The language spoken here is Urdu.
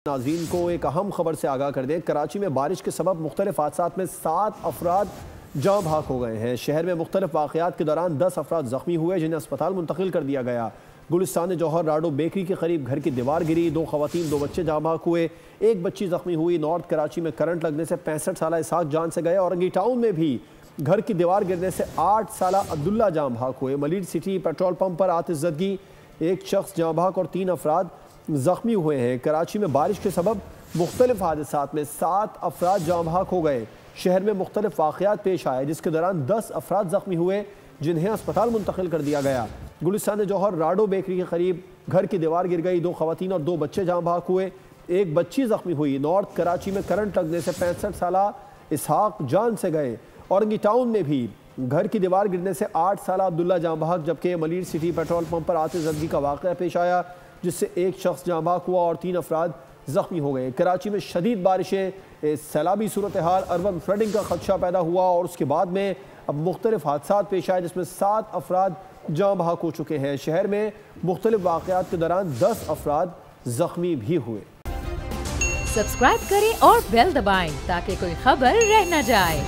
ناظرین کو ایک اہم خبر سے آگاہ کر دیں۔ کراچی میں بارش کے سبب مختلف حادثات میں 7 افراد جاں بحق ہو گئے ہیں۔ شہر میں مختلف واقعات کے دوران 10 افراد زخمی ہوئے جنہیں اسپتال منتقل کر دیا گیا۔ گلستان جوہر راڈو بیکری کے قریب گھر کی دیوار گری، 2 خواتین 2 بچے جاں بحق ہوئے، 1 بچی زخمی ہوئی۔ نارتھ کراچی میں کرنٹ لگنے سے 65 سالہ اسحاق جان سے گئے۔ اورنگی ٹاؤن میں بھی گھر کی دیوار گرنے سے 8 سالہ عبداللہ جاں بحق ہوئے۔ ملیٹ سٹی پیٹرول پمپ پر آتش زدگی، 1 شخص جاں بحق اور 3 افراد زخمی ہوئے ہیں۔ کراچی میں بارش کے سبب مختلف حادثات میں 7 افراد جاں بحق ہو گئے۔ شہر میں مختلف واقعات پیش آئے جس کے دوران 10 افراد زخمی ہوئے جنہیں اسپتال منتقل کر دیا گیا۔ گلستان جوہر راڈو بیکری کے قریب گھر کی دیوار گر گئی، 2 خواتین اور 2 بچے جاں بحق ہوئے، 1 بچی زخمی ہوئی۔ نارتھ کراچی میں کرنٹ لگنے سے 65 سالہ اسحاق جان سے گئے۔ اورنگی ٹاؤن میں بھی گھر کی دیوار گرنے سے 8 سالہ عبداللہ جاں بحق، جبکہ ملیٹ سٹی پیٹرول پمپ پر آتش زدگی کا واقعہ پیش آیا جس سے 1 شخص جاں بحق ہوا اور 3 افراد زخمی ہو گئے۔ کراچی میں شدید بارشیں، سیلابی صورتحال، اربن فلڈنگ کا خدشہ پیدا ہوا اور اس کے بعد میں اب مختلف حادثات پیش آئے جس میں 7 افراد جاں بحق ہو چکے ہیں۔ شہر میں مختلف واقعات کے دوران 10 افراد زخمی بھی ہوئے۔ سبسکرائب کریں اور بیل دبائیں تاکہ کوئی خبر رہ نہ جائے۔